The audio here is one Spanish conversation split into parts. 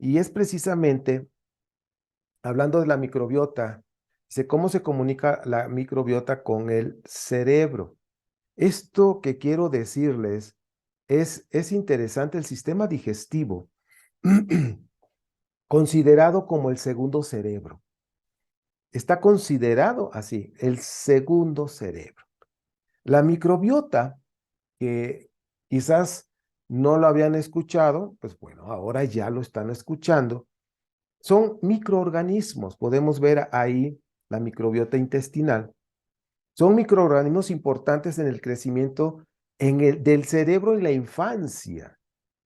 Y es precisamente, hablando de la microbiota, dice, ¿cómo se comunica la microbiota con el cerebro? Esto que quiero decirles es interesante. El sistema digestivo, considerado como el segundo cerebro, está considerado así, el segundo cerebro. La microbiota, que quizás no lo habían escuchado, pues bueno, ahora ya lo están escuchando. Son microorganismos, podemos ver ahí la microbiota intestinal. Son microorganismos importantes en el crecimiento del cerebro en la infancia.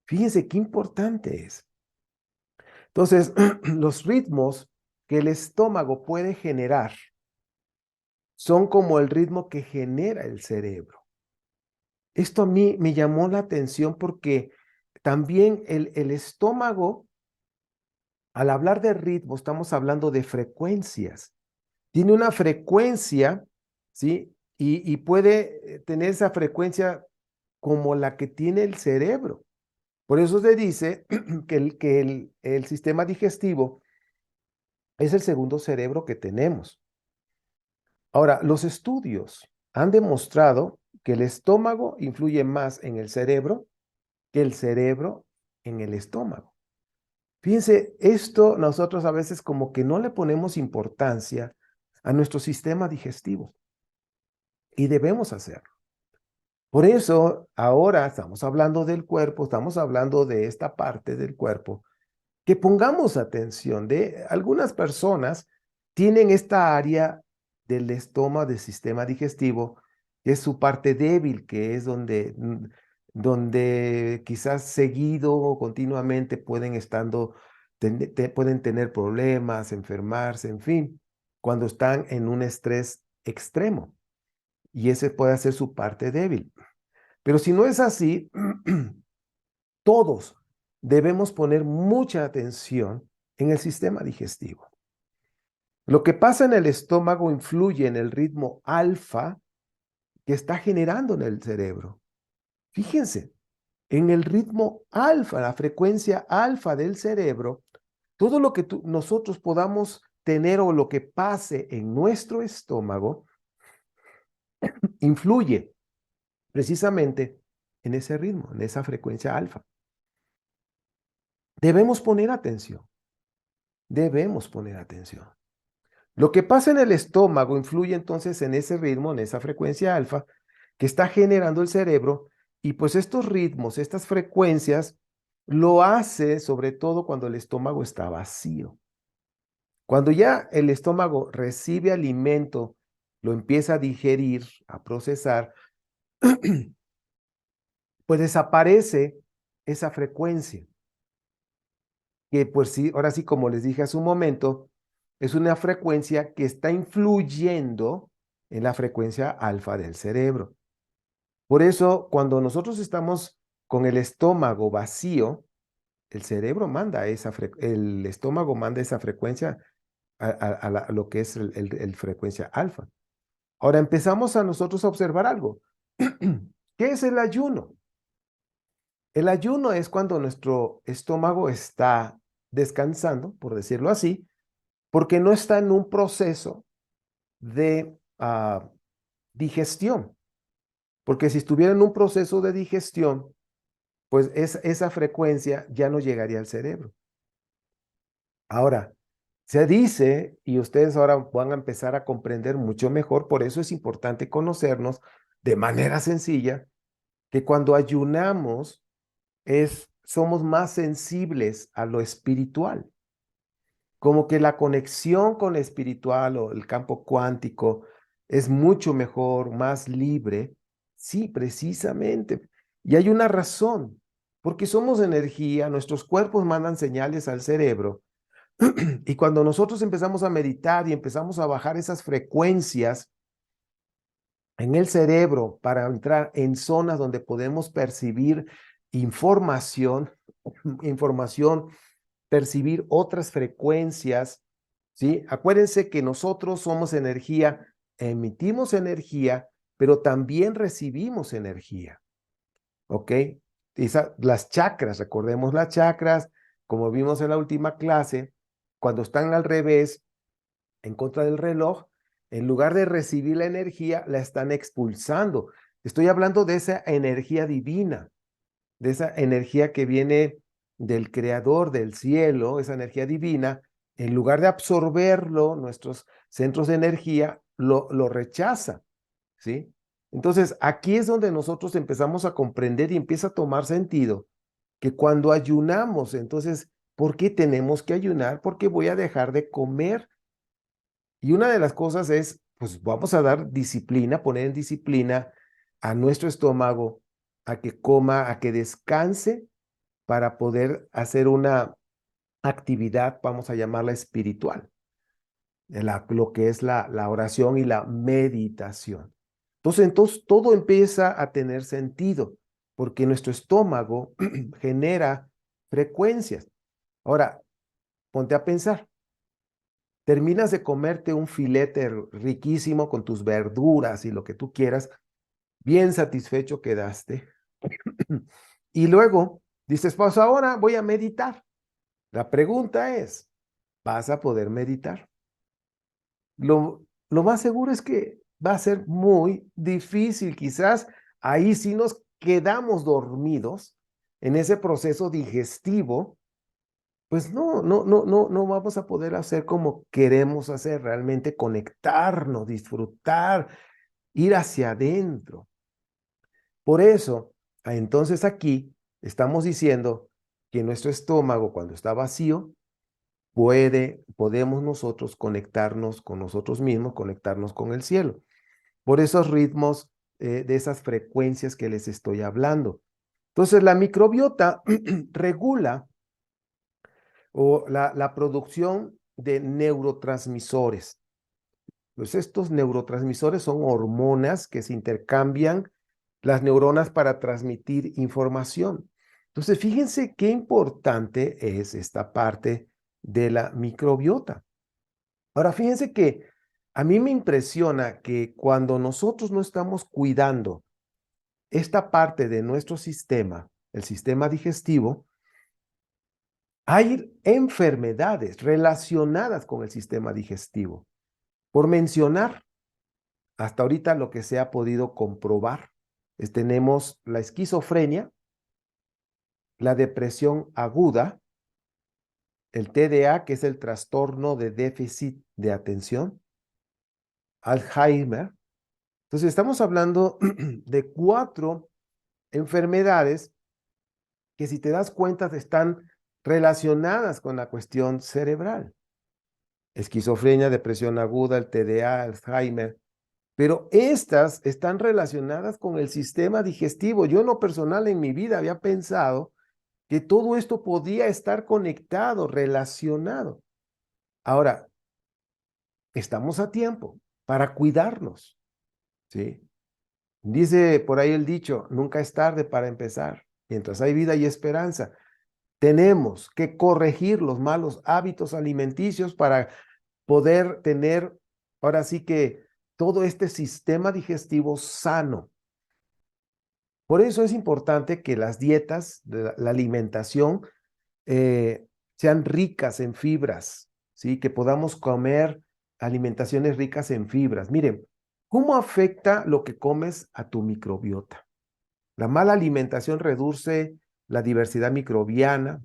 Fíjense qué importante es. Entonces, los ritmos que el estómago puede generar son como el ritmo que genera el cerebro. Esto a mí me llamó la atención porque también el estómago, al hablar de ritmo, estamos hablando de frecuencias. Tiene una frecuencia, ¿sí? Y puede tener esa frecuencia como la que tiene el cerebro. Por eso se dice que el sistema digestivo es el segundo cerebro que tenemos. Ahora, los estudios han demostrado que el estómago influye más en el cerebro que el cerebro en el estómago. Fíjense, esto nosotros a veces como que no le ponemos importancia a nuestro sistema digestivo y debemos hacerlo. Por eso ahora estamos hablando del cuerpo, estamos hablando de esta parte del cuerpo, que pongamos atención. De algunas personas tienen esta área del estómago, del sistema digestivo, que es su parte débil, que es donde quizás seguido o continuamente pueden tener problemas, enfermarse, en fin, cuando están en un estrés extremo. Y ese puede ser su parte débil. Pero si no es así, todos debemos poner mucha atención en el sistema digestivo. Lo que pasa en el estómago influye en el ritmo alfa que está generando en el cerebro. Fíjense, en el ritmo alfa, la frecuencia alfa del cerebro, todo lo que nosotros podamos tener o lo que pase en nuestro estómago influye precisamente en ese ritmo, en esa frecuencia alfa. Debemos poner atención, debemos poner atención. Lo que pasa en el estómago influye entonces en ese ritmo, en esa frecuencia alfa que está generando el cerebro, y pues estos ritmos, estas frecuencias, lo hace sobre todo cuando el estómago está vacío. Cuando ya el estómago recibe alimento, lo empieza a digerir, a procesar, pues desaparece esa frecuencia, que pues sí, ahora sí, como les dije hace un momento, es una frecuencia que está influyendo en la frecuencia alfa del cerebro. Por eso, cuando nosotros estamos con el estómago vacío, el cerebro manda el estómago manda esa frecuencia a lo que es el frecuencia alfa. Ahora empezamos a nosotros a observar algo. ¿Qué es el ayuno? El ayuno es cuando nuestro estómago está descansando, por decirlo así, porque no está en un proceso de digestión. Porque si estuviera en un proceso de digestión, pues esa frecuencia ya no llegaría al cerebro. Ahora, se dice, y ustedes ahora van a empezar a comprender mucho mejor, por eso es importante conocernos de manera sencilla, que cuando ayunamos somos más sensibles a lo espiritual. Como que la conexión con lo espiritual o el campo cuántico es mucho mejor, más libre. Sí, precisamente. Y hay una razón, porque somos energía, nuestros cuerpos mandan señales al cerebro. Y cuando nosotros empezamos a meditar y empezamos a bajar esas frecuencias en el cerebro para entrar en zonas donde podemos percibir información, información, percibir otras frecuencias, ¿sí? Acuérdense que nosotros somos energía, emitimos energía, pero también recibimos energía, ¿ok? Las chakras, recordemos las chakras, como vimos en la última clase, cuando están al revés, en contra del reloj, en lugar de recibir la energía, la están expulsando. Estoy hablando de esa energía divina, de esa energía que viene del creador del cielo, esa energía divina. En lugar de absorberlo, nuestros centros de energía lo rechaza, ¿sí? Entonces, aquí es donde nosotros empezamos a comprender y empieza a tomar sentido que cuando ayunamos, entonces, ¿por qué tenemos que ayunar? Porque voy a dejar de comer. Y una de las cosas es, pues vamos a dar disciplina, poner en disciplina a nuestro estómago a que coma, a que descanse para poder hacer una actividad, vamos a llamarla espiritual, lo que es la oración y la meditación. Entonces todo empieza a tener sentido, porque nuestro estómago genera frecuencias. Ahora, ponte a pensar, terminas de comerte un filete riquísimo con tus verduras y lo que tú quieras, bien satisfecho quedaste, y luego dices, pues ahora voy a meditar. La pregunta es, ¿vas a poder meditar? Lo más seguro es que va a ser muy difícil. Quizás ahí sí nos quedamos dormidos en ese proceso digestivo, pues no vamos a poder hacer como queremos hacer, realmente conectarnos, disfrutar, ir hacia adentro. Por eso, entonces aquí estamos diciendo que nuestro estómago, cuando está vacío, podemos nosotros conectarnos con nosotros mismos, conectarnos con el cielo. Por esos ritmos de esas frecuencias que les estoy hablando. Entonces, la microbiota regula la producción de neurotransmisores. Pues estos neurotransmisores son hormonas que se intercambian las neuronas para transmitir información. Entonces, fíjense qué importante es esta parte de la microbiota. Ahora, fíjense que a mí me impresiona que cuando nosotros no estamos cuidando esta parte de nuestro sistema, el sistema digestivo, hay enfermedades relacionadas con el sistema digestivo. Por mencionar, hasta ahorita lo que se ha podido comprobar tenemos la esquizofrenia, la depresión aguda, el TDA, que es el trastorno de déficit de atención, Alzheimer. Entonces, estamos hablando de 4 enfermedades que, si te das cuenta, están relacionadas con la cuestión cerebral. Esquizofrenia, depresión aguda, el TDA, Alzheimer. Pero estas están relacionadas con el sistema digestivo. Yo en lo personal en mi vida había pensado que todo esto podía estar conectado, relacionado. Ahora, estamos a tiempo para cuidarnos, ¿sí? Dice por ahí el dicho, nunca es tarde para empezar. Mientras hay vida y esperanza, tenemos que corregir los malos hábitos alimenticios para poder tener, ahora sí que, todo este sistema digestivo sano. Por eso es importante que las dietas, la alimentación, sean ricas en fibras, ¿sí? Que podamos comer alimentaciones ricas en fibras. Miren, ¿cómo afecta lo que comes a tu microbiota? La mala alimentación reduce la diversidad microbiana,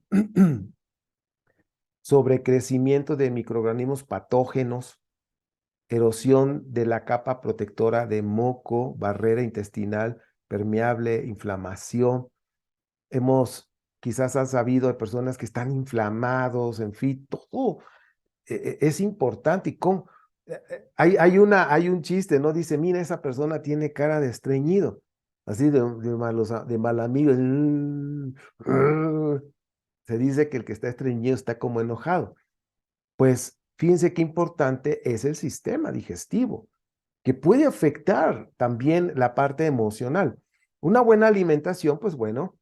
sobrecrecimiento de microorganismos patógenos, erosión de la capa protectora de moco, barrera intestinal permeable, inflamación. Quizás has sabido de personas que están inflamados, en fin, todo es importante. Hay un chiste, ¿no? Dice, mira, esa persona tiene cara de estreñido, así de mal amigo. Se dice que el que está estreñido está como enojado. Pues fíjense qué importante es el sistema digestivo, que puede afectar también la parte emocional. Una buena alimentación, pues bueno,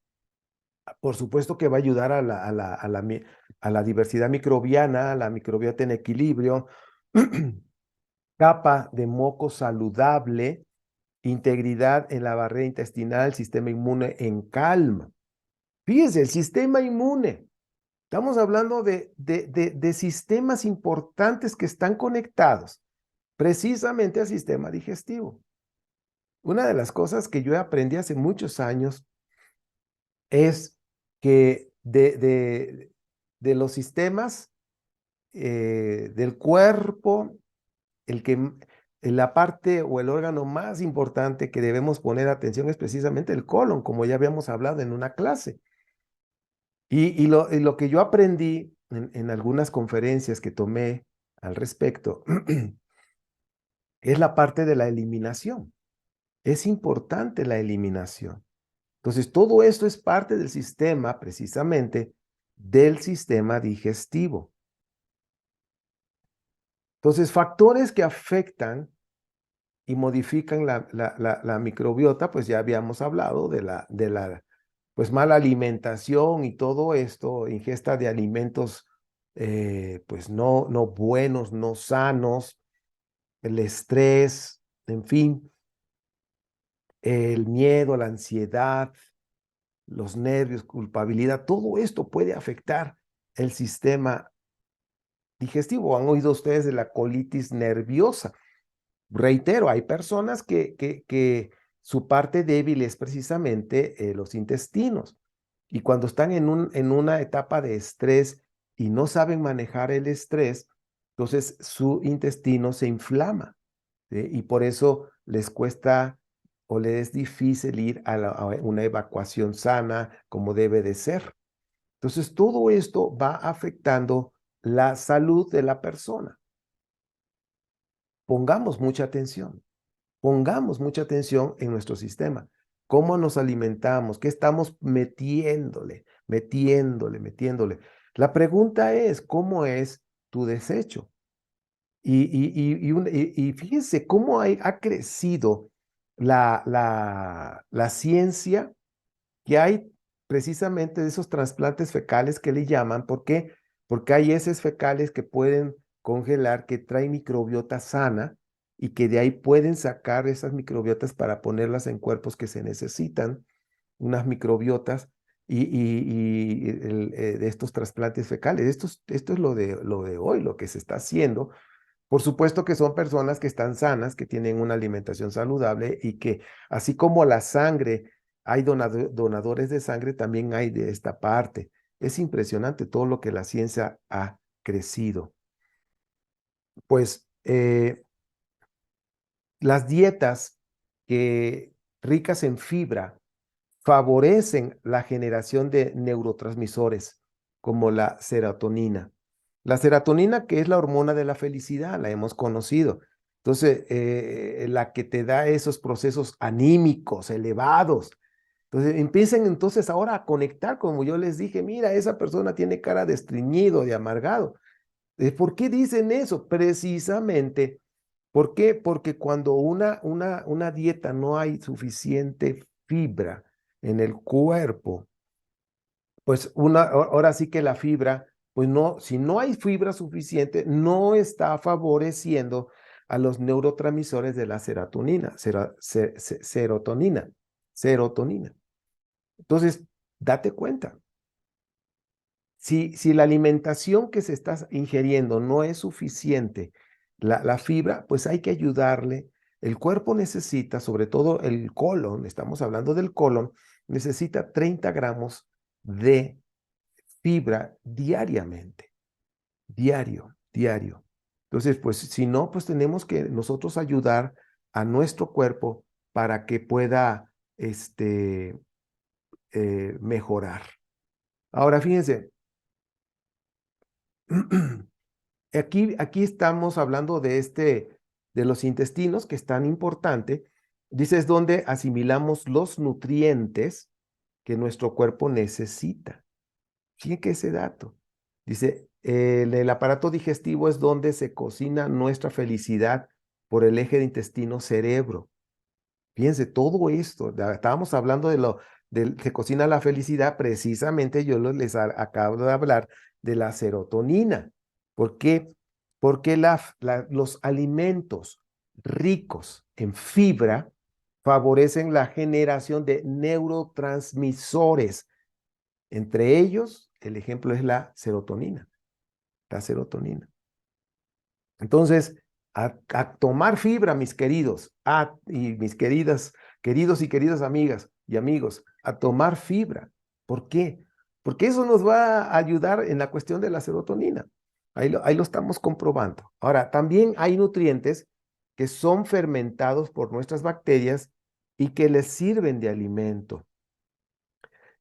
por supuesto que va a ayudar a la diversidad microbiana, a la microbiota en equilibrio, capa de moco saludable, integridad en la barrera intestinal, sistema inmune en calma. Fíjense, el sistema inmune. Estamos hablando de sistemas importantes que están conectados precisamente al sistema digestivo. Una de las cosas que yo aprendí hace muchos años es que de los sistemas del cuerpo, la parte o el órgano más importante que debemos poner atención es precisamente el colon, como ya habíamos hablado en una clase. Y lo que yo aprendí en algunas conferencias que tomé al respecto es la parte de la eliminación. Es importante la eliminación. Entonces, todo esto es parte del sistema, precisamente, del sistema digestivo. Entonces, factores que afectan y modifican la microbiota, pues ya habíamos hablado de la pues mala alimentación y todo esto, ingesta de alimentos pues no buenos, no sanos, el estrés, en fin, el miedo, la ansiedad, los nervios, culpabilidad, todo esto puede afectar el sistema digestivo. ¿Han oído ustedes de la colitis nerviosa? Reitero, hay personas que su parte débil es precisamente los intestinos. Y cuando están en una etapa de estrés y no saben manejar el estrés, entonces su intestino se inflama, ¿sí? Y por eso les cuesta o les es difícil ir a una evacuación sana como debe de ser. Entonces, todo esto va afectando la salud de la persona. Pongamos mucha atención. Pongamos mucha atención en nuestro sistema. ¿Cómo nos alimentamos? ¿Qué estamos metiéndole? Metiéndole. La pregunta es, ¿cómo es tu desecho? Y fíjense cómo ha crecido la ciencia, que hay precisamente de esos trasplantes fecales que le llaman. ¿Por qué? Porque hay heces fecales que pueden congelar, que traen microbiota sana y que de ahí pueden sacar esas microbiotas para ponerlas en cuerpos que se necesitan, unas microbiotas de estos trasplantes fecales. Esto es lo de hoy, lo que se está haciendo. Por supuesto que son personas que están sanas, que tienen una alimentación saludable y que así como la sangre, hay donadores de sangre, también hay de esta parte. Es impresionante todo lo que la ciencia ha crecido. Pues las dietas ricas en fibra favorecen la generación de neurotransmisores como la serotonina. La serotonina, que es la hormona de la felicidad, la hemos conocido. Entonces, la que te da esos procesos anímicos elevados. Entonces, empiecen entonces ahora a conectar, como yo les dije, mira, esa persona tiene cara de estreñido, de amargado. ¿Por qué dicen eso? Precisamente, ¿por qué? Porque cuando una dieta no hay suficiente fibra en el cuerpo, pues ahora sí que la fibra, pues no, si no hay fibra suficiente, no está favoreciendo a los neurotransmisores de la serotonina. Entonces, date cuenta, si la alimentación que se está ingiriendo no es suficiente, la fibra, pues hay que ayudarle. El cuerpo necesita, sobre todo el colon, estamos hablando del colon, necesita 30 gramos de fibra diariamente, diario. Entonces, pues si no, pues tenemos que nosotros ayudar a nuestro cuerpo para que pueda mejorar. Ahora, fíjense, aquí estamos hablando de los intestinos, que es tan importante. Dice, es donde asimilamos los nutrientes que nuestro cuerpo necesita. Fíjense ese dato. Dice, el aparato digestivo es donde se cocina nuestra felicidad por el eje de intestino-cerebro. Fíjense, todo esto, estábamos hablando se cocina la felicidad, precisamente yo les acabo de hablar de la serotonina. ¿Por qué? Porque los alimentos ricos en fibra favorecen la generación de neurotransmisores, entre ellos el ejemplo es la serotonina. La serotonina. Entonces, a tomar fibra, mis queridos, y mis queridos y queridas amigas y amigos, a tomar fibra. ¿Por qué? Porque eso nos va a ayudar en la cuestión de la serotonina. Ahí lo estamos comprobando. Ahora, también hay nutrientes que son fermentados por nuestras bacterias y que les sirven de alimento.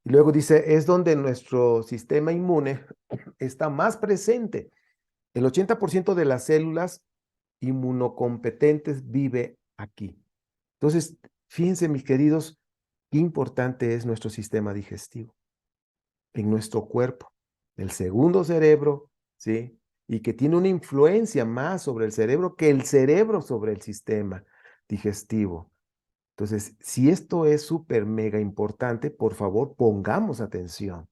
Y luego dice, es donde nuestro sistema inmune está más presente. El 80% de las células inmunocompetentes vive aquí. Entonces, fíjense, mis queridos, qué importante es nuestro sistema digestivo en nuestro cuerpo, el segundo cerebro, ¿sí? Y que tiene una influencia más sobre el cerebro que el cerebro sobre el sistema digestivo. Entonces, si esto es súper mega importante, por favor, pongamos atención.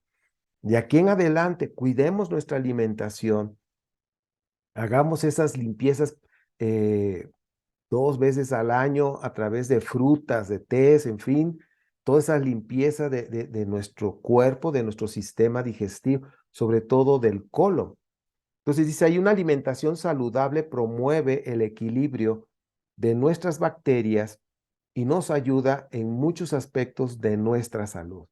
De aquí en adelante, cuidemos nuestra alimentación, hagamos esas limpiezas 2 veces al año a través de frutas, de tés, en fin, toda esa limpieza de nuestro cuerpo, de nuestro sistema digestivo, sobre todo del colon. Entonces dice, hay una alimentación saludable promueve el equilibrio de nuestras bacterias y nos ayuda en muchos aspectos de nuestra salud.